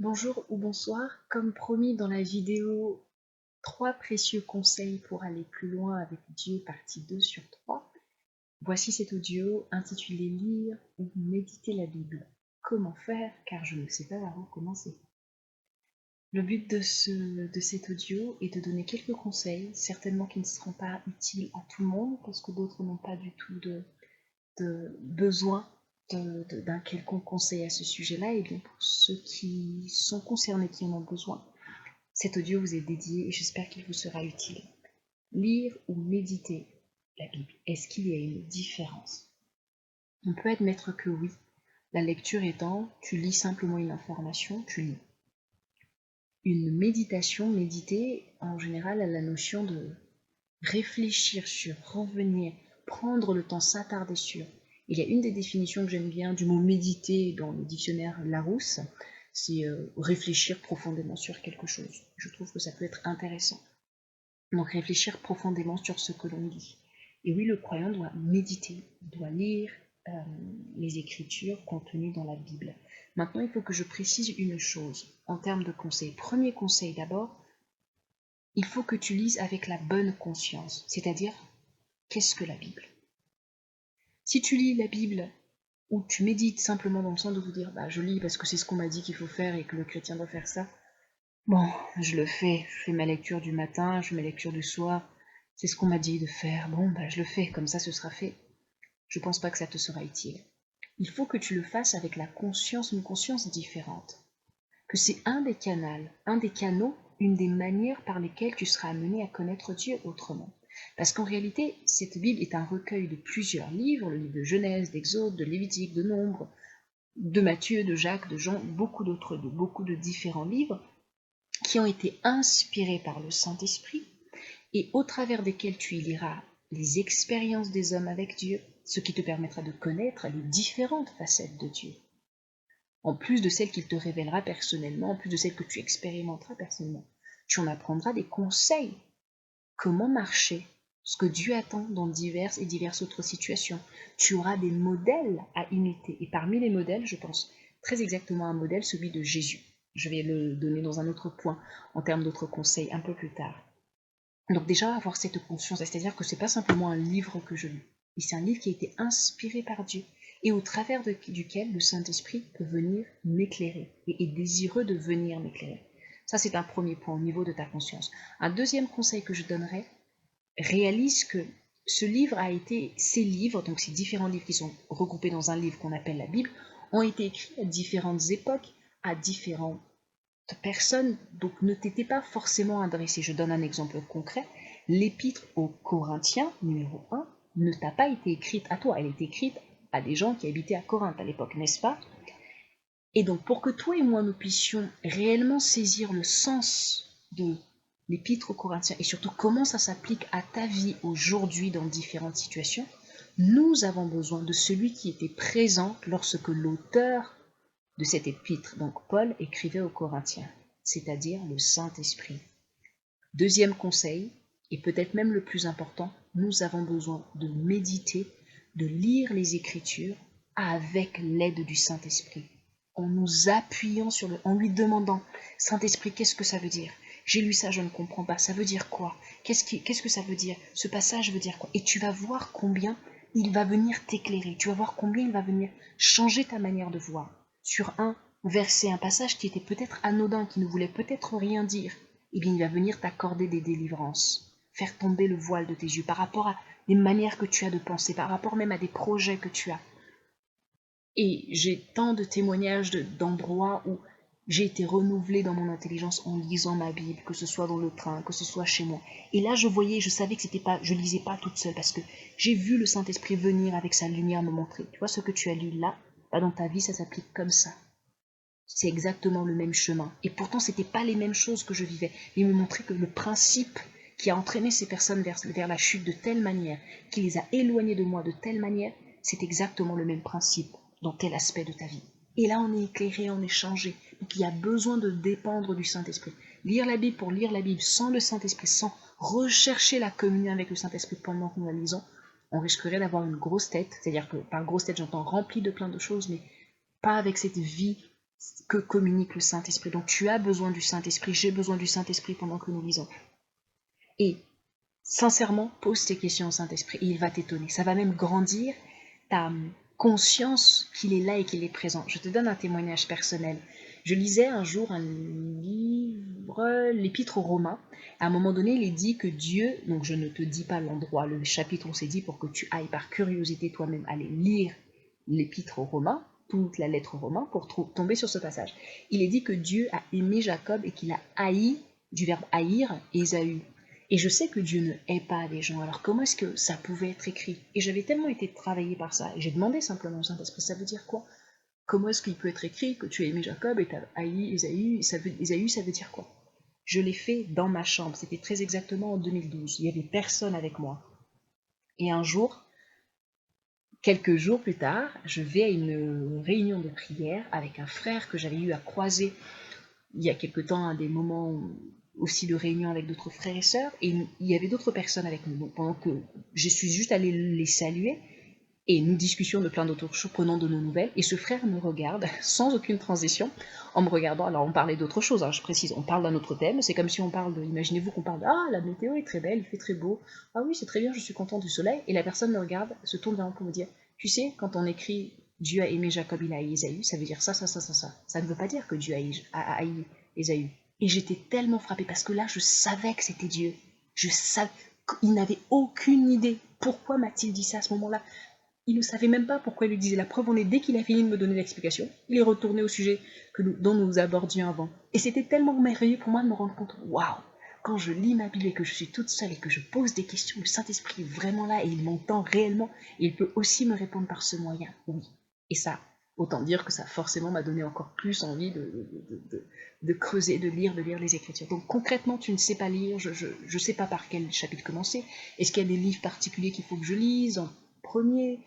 Bonjour ou bonsoir, comme promis dans la vidéo 3 précieux conseils pour aller plus loin avec Dieu, partie 2 sur 3. Voici cet audio intitulé Lire ou méditer la Bible. Comment faire car je ne sais pas par où commencer. Le but de cet audio est de donner quelques conseils, certainement qui ne seront pas utiles à tout le monde parce que d'autres n'ont pas du tout de besoin d'un quelconque conseil à ce sujet-là, et bien pour ceux qui sont concernés, qui en ont besoin, cet audio vous est dédié et j'espère qu'il vous sera utile. Lire ou méditer la Bible, est-ce qu'il y a une différence? On peut admettre que oui, la lecture étant, tu lis simplement une information, tu lis. Une méditation, méditer, en général, a la notion de réfléchir sur, revenir, prendre le temps, s'attarder sur. Il y a une des définitions que j'aime bien du mot méditer dans le dictionnaire Larousse, c'est réfléchir profondément sur quelque chose. Je trouve que ça peut être intéressant. Donc réfléchir profondément sur ce que l'on lit. Et oui, le croyant doit méditer, doit lire les écritures contenues dans la Bible. Maintenant, il faut que je précise une chose en termes de conseils. Premier conseil d'abord, il faut que tu lises avec la bonne conscience, c'est-à-dire, qu'est-ce que la Bible? Si tu lis la Bible ou tu médites simplement dans le sens de vous dire je lis parce que c'est ce qu'on m'a dit qu'il faut faire et que le chrétien doit faire ça, bon, je le fais, je fais ma lecture du matin, je fais ma lecture du soir, c'est ce qu'on m'a dit de faire, bon, je le fais, comme ça ce sera fait. Je pense pas que ça te sera utile. Il faut que tu le fasses avec la conscience, une conscience différente. Que c'est un des canaux, une des manières par lesquelles tu seras amené à connaître Dieu autrement. Parce qu'en réalité, cette Bible est un recueil de plusieurs livres, le livre de Genèse, d'Exode, de Lévitique, de Nombre, de Matthieu, de Jacques, de Jean, beaucoup d'autres, de beaucoup de différents livres qui ont été inspirés par le Saint-Esprit et au travers desquels tu y liras les expériences des hommes avec Dieu, ce qui te permettra de connaître les différentes facettes de Dieu. En plus de celles qu'il te révélera personnellement, en plus de celles que tu expérimenteras personnellement. Tu en apprendras des conseils. Comment marcher, ce que Dieu attend dans diverses et diverses autres situations. Tu auras des modèles à imiter. Et parmi les modèles, je pense très exactement à un modèle, celui de Jésus. Je vais le donner dans un autre point, en termes d'autres conseils, un peu plus tard. Donc déjà, avoir cette conscience, c'est-à-dire que ce n'est pas simplement un livre que je lis, mais c'est un livre qui a été inspiré par Dieu et au travers duquel le Saint-Esprit peut venir m'éclairer et est désireux de venir m'éclairer. Ça, c'est un premier point au niveau de ta conscience. Un deuxième conseil que je donnerais, réalise que ces livres, donc ces différents livres qui sont regroupés dans un livre qu'on appelle la Bible, ont été écrits à différentes époques, à différentes personnes, donc ne t'étaient pas forcément adressées. Je donne un exemple concret. L'épître aux Corinthiens, numéro 1, ne t'a pas été écrite à toi, elle est écrite à des gens qui habitaient à Corinthe à l'époque, n'est-ce pas? Et donc pour que toi et moi nous puissions réellement saisir le sens de l'épître aux Corinthiens et surtout comment ça s'applique à ta vie aujourd'hui dans différentes situations, nous avons besoin de celui qui était présent lorsque l'auteur de cette épître, donc Paul, écrivait aux Corinthiens, c'est-à-dire le Saint-Esprit. Deuxième conseil, et peut-être même le plus important, nous avons besoin de méditer, de lire les Écritures avec l'aide du Saint-Esprit, en nous appuyant en lui demandant, Saint-Esprit, qu'est-ce que ça veut dire? J'ai lu ça, je ne comprends pas, ça veut dire quoi? Qu'est-ce que ça veut dire? Ce passage veut dire quoi? Et tu vas voir combien il va venir t'éclairer, tu vas voir combien il va venir changer ta manière de voir. Sur un verset, un passage qui était peut-être anodin, qui ne voulait peut-être rien dire, eh bien il va venir t'accorder des délivrances, faire tomber le voile de tes yeux par rapport à des manières que tu as de penser, par rapport même à des projets que tu as. Et j'ai tant de témoignages d'endroits où j'ai été renouvelée dans mon intelligence en lisant ma Bible, que ce soit dans le train, que ce soit chez moi. Et là, je savais que je lisais pas toute seule parce que j'ai vu le Saint-Esprit venir avec sa lumière me montrer. Tu vois ce que tu as lu là, dans ta vie, ça s'applique comme ça. C'est exactement le même chemin. Et pourtant, ce n'était pas les mêmes choses que je vivais. Mais il me montrait que le principe qui a entraîné ces personnes vers la chute de telle manière, qui les a éloignées de moi de telle manière, c'est exactement le même principe dans tel aspect de ta vie. Et là, on est éclairé, on est changé. Donc, il y a besoin de dépendre du Saint-Esprit. Lire la Bible pour lire la Bible sans le Saint-Esprit, sans rechercher la communion avec le Saint-Esprit pendant que nous la lisons, on risquerait d'avoir une grosse tête. C'est-à-dire que par grosse tête, j'entends remplie de plein de choses, mais pas avec cette vie que communique le Saint-Esprit. Donc tu as besoin du Saint-Esprit, j'ai besoin du Saint-Esprit pendant que nous lisons. Et sincèrement, pose tes questions au Saint-Esprit et il va t'étonner. Ça va même grandir ta conscience qu'il est là et qu'il est présent. Je te donne un témoignage personnel. Je lisais un jour un livre, l'Épître aux Romains. À un moment donné, il est dit que Dieu, donc je ne te dis pas l'endroit, le chapitre, on s'est dit pour que tu ailles par curiosité toi-même aller lire l'Épître aux Romains, toute la lettre aux Romains, pour tomber sur ce passage. Il est dit que Dieu a aimé Jacob et qu'il a haï, du verbe haïr, Ésaü. Et je sais que Dieu ne hait pas les gens, alors comment est-ce que ça pouvait être écrit? Et j'avais tellement été travaillée par ça, et j'ai demandé simplement au Saint-Esprit, ça veut dire quoi? Comment est-ce qu'il peut être écrit que tu as aimé Jacob et tu as haï Ésaü, Ésaü, ça veut dire quoi? Je l'ai fait dans ma chambre, c'était très exactement en 2012, il y avait personne avec moi. Et un jour, quelques jours plus tard, je vais à une réunion de prière avec un frère que j'avais eu à croiser il y a quelque temps à des moments aussi de réunion avec d'autres frères et sœurs, et il y avait d'autres personnes avec nous. Donc pendant que je suis juste allée les saluer, et nous discussions de plein d'autres choses, prenant de nos nouvelles, et ce frère me regarde, sans aucune transition, en me regardant, alors on parlait d'autre chose, hein, je précise, on parle d'un autre thème, c'est comme si on parle de, imaginez-vous qu'on parle de, ah, la météo est très belle, il fait très beau, ah oui, c'est très bien, je suis content du soleil, et la personne me regarde, se tourne vers moi pour me dire, tu sais, quand on écrit Dieu a aimé Jacob, il a haï Ésaü, ça veut dire ça, ça, ça, ça, ça. Ça ne veut pas dire que Dieu a haï Ésaü. Et j'étais tellement frappée, parce que là, je savais que c'était Dieu. Je savais, il n'avait aucune idée. Pourquoi m'a-t-il dit ça à ce moment-là? Il ne savait même pas pourquoi il lui disait. La preuve en est, dès qu'il a fini de me donner l'explication, il est retourné au sujet dont nous abordions avant. Et c'était tellement merveilleux pour moi de me rendre compte, waouh, quand je lis ma Bible et que je suis toute seule et que je pose des questions, le Saint-Esprit est vraiment là et il m'entend réellement et il peut aussi me répondre par ce moyen, oui. Et ça, autant dire que ça forcément m'a donné encore plus envie de creuser, de lire les Écritures. Donc concrètement, tu ne sais pas lire, je ne sais pas par quel chapitre commencer. Est-ce qu'il y a des livres particuliers qu'il faut que je lise en premier?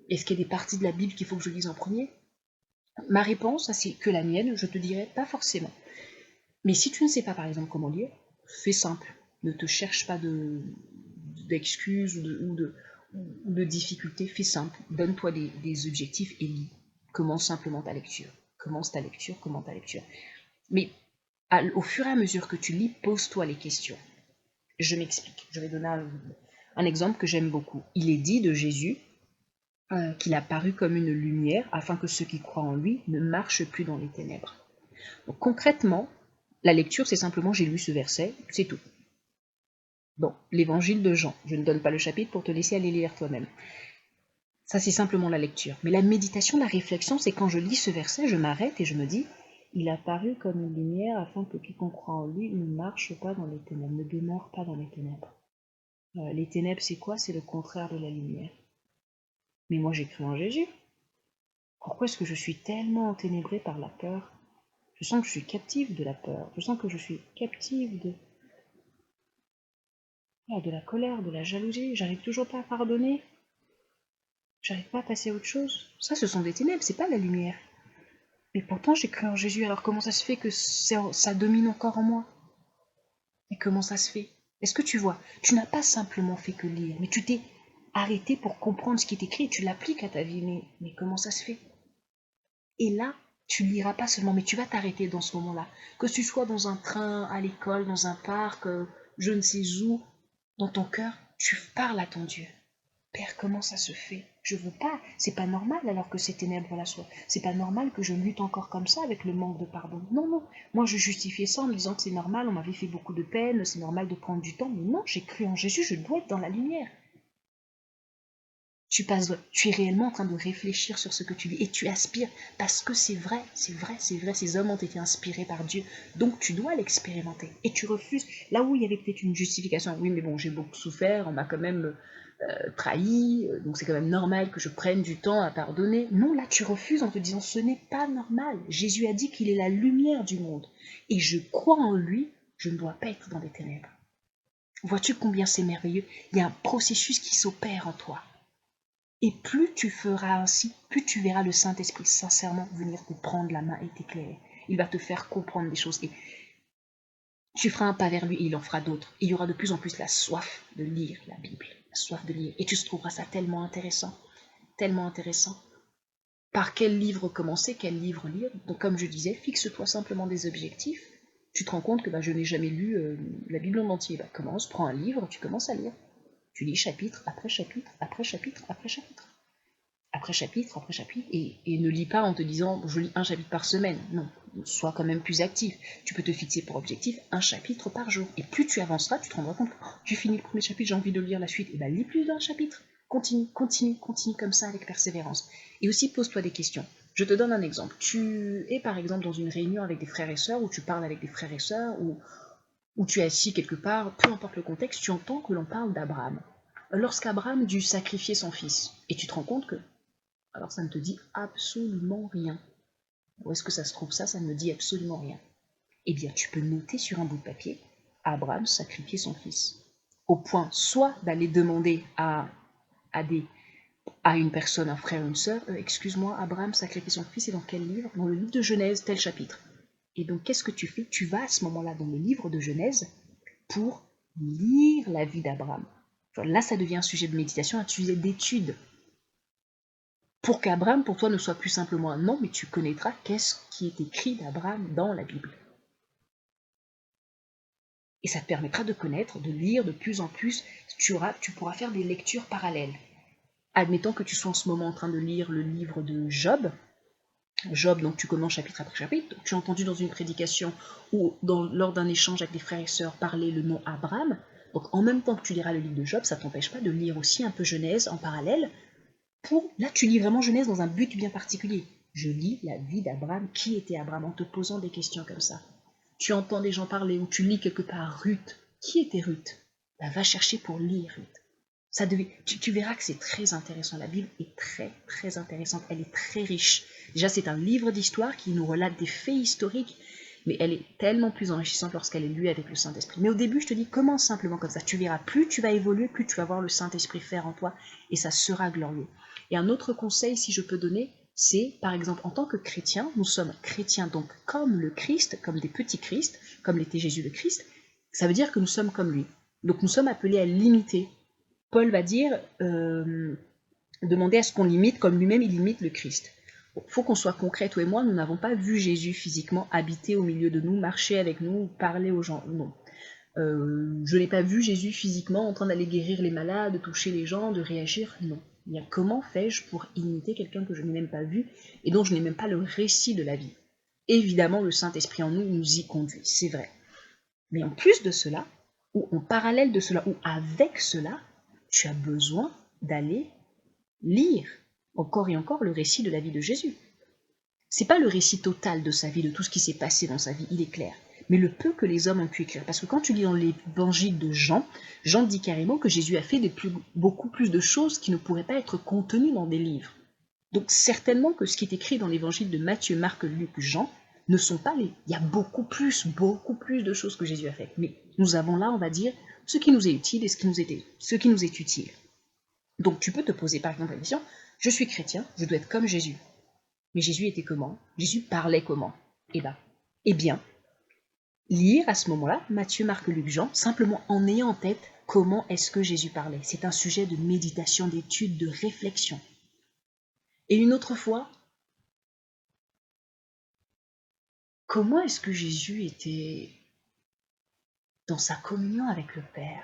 Est-ce qu'il y a des parties de la Bible qu'il faut que je lise en premier? Ma réponse, c'est que la mienne, je te dirais pas forcément. Mais si tu ne sais pas par exemple comment lire, fais simple. Ne te cherche pas d'excuses ou de difficultés, fais simple. Donne-toi des objectifs et lis. Commence simplement ta lecture. Commence ta lecture, commence ta lecture. Mais au fur et à mesure que tu lis, pose-toi les questions. Je m'explique. Je vais donner un exemple que j'aime beaucoup. Il est dit de Jésus qu'il a paru comme une lumière afin que ceux qui croient en lui ne marchent plus dans les ténèbres. Donc concrètement, la lecture, c'est simplement j'ai lu ce verset, c'est tout. Bon, l'évangile de Jean, je ne donne pas le chapitre pour te laisser aller lire toi-même. Ça, c'est simplement la lecture. Mais la méditation, la réflexion, c'est quand je lis ce verset, je m'arrête et je me dis, il a paru comme une lumière afin que quiconque croit en lui ne marche pas dans les ténèbres, ne demeure pas dans les ténèbres. Les ténèbres, c'est quoi? C'est le contraire de la lumière. Mais moi, j'ai cru en Jésus. Pourquoi est-ce que je suis tellement enténébrée par la peur? Je sens que je suis captive de la peur. Je sens que je suis captive de la colère, de la jalousie. J'arrive toujours pas à pardonner. J'arrive pas à passer à autre chose. Ça, ce sont des ténèbres, c'est pas la lumière. Mais pourtant, j'ai cru en Jésus. Alors comment ça se fait que ça domine encore en moi? Et comment ça se fait? Est-ce que tu vois? Tu n'as pas simplement fait que lire, mais tu t'es arrêté pour comprendre ce qui est écrit et tu l'appliques à ta vie. Mais comment ça se fait? Et là, tu ne liras pas seulement, mais tu vas t'arrêter dans ce moment-là. Que tu sois dans un train, à l'école, dans un parc, je ne sais où, dans ton cœur, tu parles à ton Dieu. Père, comment ça se fait? Je veux pas, c'est pas normal alors que ces ténèbres-là soient. C'est pas normal que je lutte encore comme ça avec le manque de pardon. Non, non. Moi, je justifiais ça en me disant que c'est normal, on m'avait fait beaucoup de peine, c'est normal de prendre du temps. Mais non, j'ai cru en Jésus, je dois être dans la lumière. Tu es réellement en train de réfléchir sur ce que tu lis et tu aspires parce que c'est vrai, c'est vrai, c'est vrai, ces hommes ont été inspirés par Dieu, donc tu dois l'expérimenter et tu refuses. Là où il y avait peut-être une justification, oui mais bon j'ai beaucoup souffert, on m'a quand même trahi, donc c'est quand même normal que je prenne du temps à pardonner. Non, là tu refuses en te disant ce n'est pas normal. Jésus a dit qu'il est la lumière du monde et je crois en lui, je ne dois pas être dans des ténèbres. Vois-tu combien c'est merveilleux? Il y a un processus qui s'opère en toi. Et plus tu feras ainsi, plus tu verras le Saint-Esprit sincèrement venir te prendre la main et t'éclairer. Il va te faire comprendre des choses. Et tu feras un pas vers lui et il en fera d'autres. Et il y aura de plus en plus la soif de lire la Bible. La soif de lire. Et tu trouveras ça tellement intéressant. Tellement intéressant. par quel livre commencer, quel livre lire. Donc comme je disais, fixe-toi simplement des objectifs. Tu te rends compte que je n'ai jamais lu la Bible en entier. Commence, prends un livre, tu commences à lire. Tu lis chapitre après chapitre, après chapitre, après chapitre. Après chapitre, après chapitre, et ne lis pas en te disant je lis un chapitre par semaine. Non, sois quand même plus actif. Tu peux te fixer pour objectif un chapitre par jour. Et plus tu avanceras, tu te rendras compte, j'ai fini le premier chapitre, j'ai envie de lire la suite. Et lis plus d'un chapitre. Continue, continue, continue comme ça avec persévérance. Et aussi pose-toi des questions. Je te donne un exemple. Tu es par exemple dans une réunion avec des frères et sœurs, ou tu parles avec des frères et sœurs, ou tu es assis quelque part, peu importe le contexte, tu entends que l'on parle d'Abraham. Lorsqu'Abraham dut sacrifier son fils, et tu te rends compte que alors ça ne te dit absolument rien. Où est-ce que ça se trouve ça? Ça ne me dit absolument rien. Eh bien, tu peux noter sur un bout de papier, Abraham sacrifiait son fils. Au point soit d'aller demander à une personne, un frère, une sœur, excuse-moi, Abraham sacrifiait son fils, et dans quel livre? Dans le livre de Genèse, tel chapitre. Et donc, qu'est-ce que tu fais? Tu vas à ce moment-là dans le livre de Genèse pour lire la vie d'Abraham. Là, ça devient un sujet de méditation, un sujet d'étude. Pour qu'Abraham, pour toi, ne soit plus simplement un nom, mais tu connaîtras qu'est-ce qui est écrit d'Abraham dans la Bible. Et ça te permettra de connaître, de lire de plus en plus. Tu pourras faire des lectures parallèles. Admettons que tu sois en ce moment en train de lire le livre de Job. Job, donc tu commences chapitre après chapitre. Tu as entendu dans une prédication ou lors d'un échange avec des frères et sœurs parler le nom Abraham. Donc en même temps que tu liras le livre de Job, ça ne t'empêche pas de lire aussi un peu Genèse en parallèle. Là, tu lis vraiment Genèse dans un but bien particulier. Je lis la vie d'Abraham. Qui était Abraham? En te posant des questions comme ça. Tu entends des gens parler ou tu lis quelque part Ruth. Qui était Ruth? Va chercher pour lire Ruth. Tu verras que c'est très intéressant. La Bible est très très intéressante. Elle est très riche. Déjà, c'est un livre d'histoire qui nous relate des faits historiques, mais elle est tellement plus enrichissante lorsqu'elle est lue avec le Saint-Esprit. Mais au début, je te dis, commence simplement comme ça. Tu verras, plus tu vas évoluer, plus tu vas voir le Saint-Esprit faire en toi, et ça sera glorieux. Et un autre conseil, si je peux donner, c'est, par exemple, en tant que chrétien, nous sommes chrétiens donc comme le Christ, comme des petits Christ, comme l'était Jésus le Christ, ça veut dire que nous sommes comme lui. Donc nous sommes appelés à l'imiter. Paul va dire, demander à ce qu'on l'imite comme lui-même il imite le Christ. Il faut qu'on soit concret, toi et moi, nous n'avons pas vu Jésus physiquement habiter au milieu de nous, marcher avec nous, parler aux gens, non. Je n'ai pas vu Jésus physiquement en train d'aller guérir les malades, de toucher les gens, de réagir, non. Comment fais-je pour imiter quelqu'un que je n'ai même pas vu et dont je n'ai même pas le récit de la vie? Évidemment, le Saint-Esprit en nous nous y conduit, c'est vrai. Mais en plus de cela, ou en parallèle de cela, ou avec cela, tu as besoin d'aller lire encore et encore le récit de la vie de Jésus. C'est pas le récit total de sa vie, de tout ce qui s'est passé dans sa vie, il est clair, mais le peu que les hommes ont pu écrire. Parce que quand tu lis dans l'évangile de Jean, Jean dit carrément que Jésus a fait beaucoup plus de choses qui ne pourraient pas être contenues dans des livres. Donc certainement que ce qui est écrit dans l'évangile de Matthieu, Marc, Luc, Jean ne sont pas les... Il y a beaucoup plus de choses que Jésus a faites. Mais nous avons là, on va dire, ce qui nous est utile et ce qui nous est utile. Donc tu peux te poser par exemple la question, je suis chrétien, je dois être comme Jésus. Mais Jésus était comment? Jésus parlait comment? Eh bien, lire à ce moment-là, Matthieu, Marc, Luc, Jean, simplement en ayant en tête comment est-ce que Jésus parlait. C'est un sujet de méditation, d'étude, de réflexion. Et une autre fois, comment est-ce que Jésus était dans sa communion avec le Père?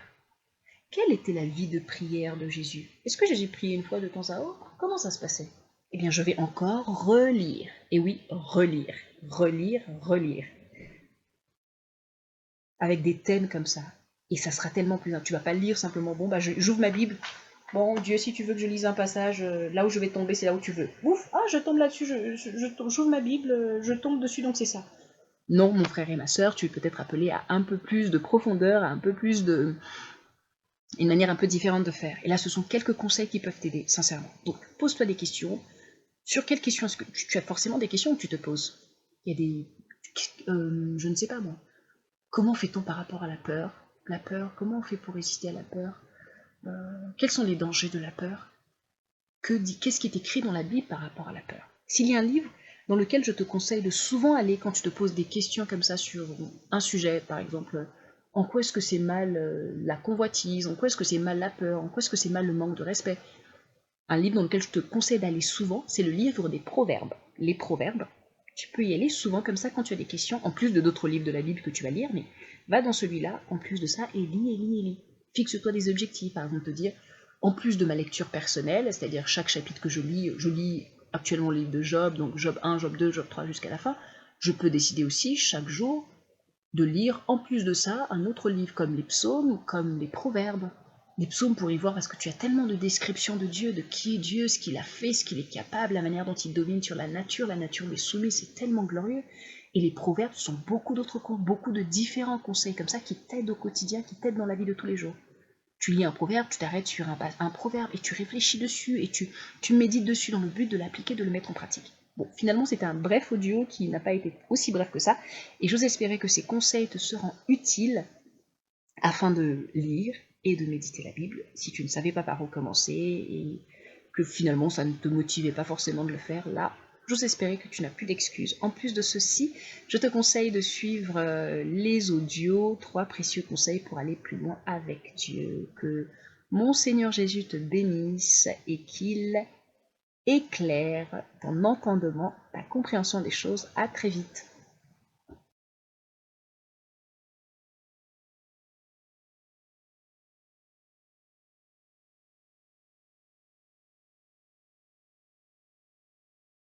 Quelle était la vie de prière de Jésus? Est-ce que Jésus priait une fois de temps à autre? Comment ça se passait? Eh bien, je vais encore relire. Et oui, relire, relire, relire. Avec des thèmes comme ça. Et ça sera tellement plus... Tu vas pas le lire simplement, j'ouvre ma Bible. Bon, Dieu, si tu veux que je lise un passage, là où je vais tomber, c'est là où tu veux. Ouf, je tombe là-dessus, j'ouvre ma Bible, je tombe dessus, donc c'est ça. Non, mon frère et ma sœur, tu es peut-être appelé à un peu plus de profondeur, à un peu plus de... une manière un peu différente de faire. Et là, ce sont quelques conseils qui peuvent t'aider, sincèrement. Donc, pose-toi des questions. Sur quelles questions est-ce que... Tu as forcément des questions que tu te poses. Il y a des... je ne sais pas, moi. Comment fait-on par rapport à la peur? La peur, comment on fait pour résister à la peur? Quels sont les dangers de la peur? Qu'est-ce qui est écrit dans la Bible par rapport à la peur? S'il y a un livre dans lequel je te conseille de souvent aller quand tu te poses des questions comme ça sur un sujet, par exemple, en quoi est-ce que c'est mal la convoitise, en quoi est-ce que c'est mal la peur, en quoi est-ce que c'est mal le manque de respect, Un livre dans lequel je te conseille d'aller souvent, c'est le livre des proverbes. Les proverbes, tu peux y aller souvent comme ça quand tu as des questions, en plus de d'autres livres de la Bible que tu vas lire, mais va dans celui-là, en plus de ça, et lis, et lis, et lis. Fixe-toi des objectifs, par exemple, te dire, en plus de ma lecture personnelle, c'est-à-dire chaque chapitre que je lis actuellement le livre de Job, donc Job 1, Job 2, Job 3 jusqu'à la fin, je peux décider aussi chaque jour de lire en plus de ça un autre livre comme les psaumes ou comme les proverbes. Les psaumes pour y voir parce que tu as tellement de descriptions de Dieu, de qui est Dieu, ce qu'il a fait, ce qu'il est capable, la manière dont il domine sur la nature lui est soumise, c'est tellement glorieux. Et les proverbes sont beaucoup d'autres contes, beaucoup de différents conseils comme ça qui t'aident au quotidien, qui t'aident dans la vie de tous les jours. Tu lis un proverbe, tu t'arrêtes sur un proverbe et tu réfléchis dessus et tu médites dessus dans le but de l'appliquer, de le mettre en pratique. Bon, finalement, c'était un bref audio qui n'a pas été aussi bref que ça, et j'ose espérer que ces conseils te seront utiles afin de lire et de méditer la Bible si tu ne savais pas par où commencer et que finalement ça ne te motivait pas forcément de le faire. Là, j'ose espérer que tu n'as plus d'excuses. En plus de ceci, je te conseille de suivre les audios, 3 précieux conseils pour aller plus loin avec Dieu. Que mon Seigneur Jésus te bénisse et qu'il éclaire ton entendement, ta compréhension des choses. À très vite.